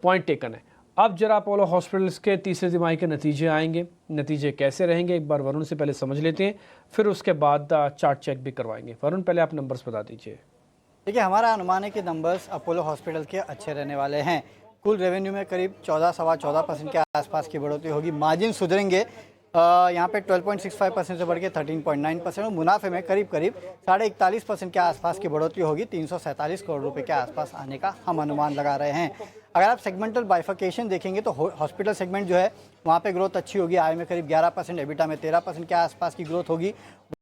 Point taken है। अब जरा अपोलो हॉस्पिटल्स के तीसरे तिमाही के नतीजे आएंगे, नतीजे कैसे रहेंगे एक बार वरुण से पहले समझ लेते हैं, फिर उसके बाद चार्ट चेक भी करवाएंगे। वरुण, पहले आप नंबर्स बता दीजिए। देखिए, हमारा अनुमान है कि नंबर्स अपोलो हॉस्पिटल के अच्छे रहने वाले हैं। कुल रेवेन्यू में करीब 14-14.25% के आसपास की बढ़ोतरी होगी। मार्जिन सुधरेंगे, यहाँ पे 12.65% से बढ़ के 13.9% और मुनाफे में करीब 41.5% के आसपास की बढ़ोतरी होगी। 347 करोड़ रुपए के आसपास आने का हम अनुमान लगा रहे हैं। अगर आप सेगमेंटल बाइफर्केशन देखेंगे तो हॉस्पिटल सेगमेंट जो है वहाँ पे ग्रोथ अच्छी होगी। आय में करीब 11%, एबिटा में 13% के आसपास की ग्रोथ होगी।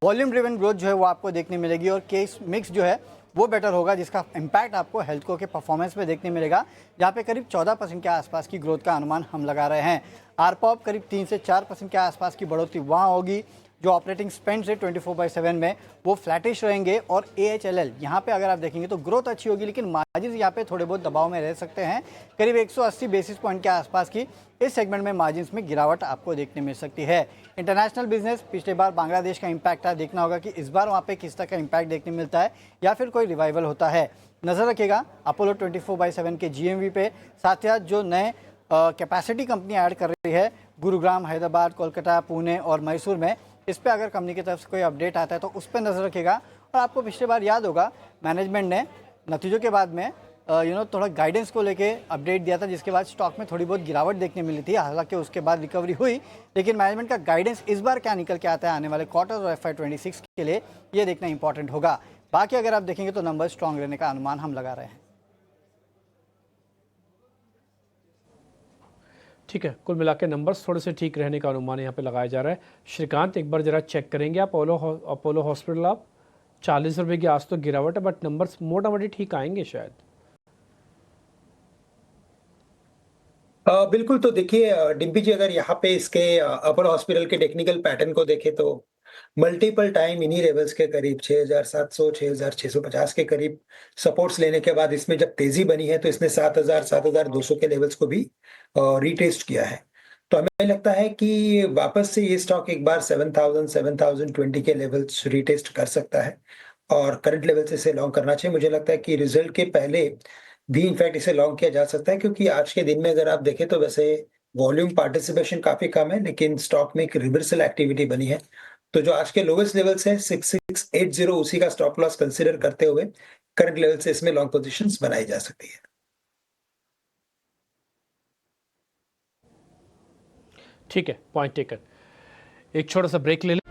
वॉल्यूम ड्रिवन ग्रोथ जो है वो आपको देखने मिलेगी और केस मिक्स जो है वो बेटर होगा, जिसका इम्पैक्ट आपको हेल्थको के परफॉर्मेंस में देखने मिलेगा, जहाँ पे करीब 14% के आसपास की ग्रोथ का अनुमान हम लगा रहे हैं। आरपॉप करीब 3 से 4% के आसपास की बढ़ोतरी वहाँ होगी। जो ऑपरेटिंग स्पेंड है 24/7 में वो फ्लैटिश रहेंगे और AHLL यहाँ पे अगर आप देखेंगे तो ग्रोथ अच्छी होगी, लेकिन मार्जिन यहाँ पे थोड़े बहुत दबाव में रह सकते हैं। करीब 180 बेसिस पॉइंट के आसपास की इस सेगमेंट में मार्जिन में गिरावट आपको देखने मिल सकती है। इंटरनेशनल बिजनेस, पिछले बार बांग्लादेश का इम्पैक्ट था, देखना होगा कि इस बार वहाँ पे किस तरह का इम्पैक्ट देखने मिलता है या फिर कोई रिवाइवल होता है। नज़र रखिएगा अपोलो 24/7 के GMV पे। साथ ही साथ जो नए कैपेसिटी कंपनी ऐड कर रही है गुरुग्राम, हैदराबाद, कोलकाता, पुणे और मैसूर में, इस पे अगर कंपनी की तरफ से कोई अपडेट आता है तो उस पर नज़र रखिएगा। और आपको पिछले बार याद होगा मैनेजमेंट ने नतीजों के बाद में थोड़ा गाइडेंस को लेके अपडेट दिया था, जिसके बाद स्टॉक में थोड़ी बहुत गिरावट देखने मिली थी। हालांकि उसके बाद रिकवरी हुई, लेकिन मैनेजमेंट का गाइडेंस इस बार क्या निकल के आता है आने वाले क्वार्टर और FY26 के लिए, ये देखना इंपॉर्टेंट होगा। बाकी अगर आप देखेंगे तो नंबर स्ट्रॉन्ग रहने का अनुमान हम लगा रहे हैं। ठीक है, कुल मिला के नंबर्स थोड़े से ठीक रहने का अनुमान यहाँ पे लगाया जा रहा है। श्रीकांत, एक बार जरा चेक करेंगे आप अपोलो हॉस्पिटल। आप 40 रुपये की आज तो गिरावट है, बट नंबर्स मोटा मोटी ठीक आएंगे शायद। बिल्कुल। तो देखिए डिम्पी जी, अगर यहाँ पे इसके अपोलो हॉस्पिटल के टेक्निकल पैटर्न को देखें तो मल्टीपल टाइम इन्हीं लेवल्स के करीब 6,700 6,650 के करीब सपोर्ट्स लेने के बाद इसमें जब तेजी बनी है तो इसने 7,000 7,200 के लेवल्स को भी रीटेस्ट किया है। तो हमें लगता है कि वापस से ये स्टॉक एक बार 7,000 7,020 के लेवल्स रीटेस्ट कर सकता है और करंट लेवल से इसे लॉन्ग करना चाहिए। मुझे लगता है कि रिजल्ट के पहले भी इनफैक्ट इसे लॉन्ग किया जा सकता है, क्योंकि आज के दिन में अगर आप देखें तो वैसे वॉल्यूम पार्टिसिपेशन काफी कम है, लेकिन स्टॉक में एक रिवर्सल एक्टिविटी बनी है। तो जो आज के लोवेस्ट लेवल्स है 6680, उसी का स्टॉप लॉस कंसीडर करते हुए करंट लेवल से इसमें लॉन्ग पोजीशंस बनाई जा सकती है। ठीक है, पॉइंट टेकन। एक छोटा सा ब्रेक ले लें।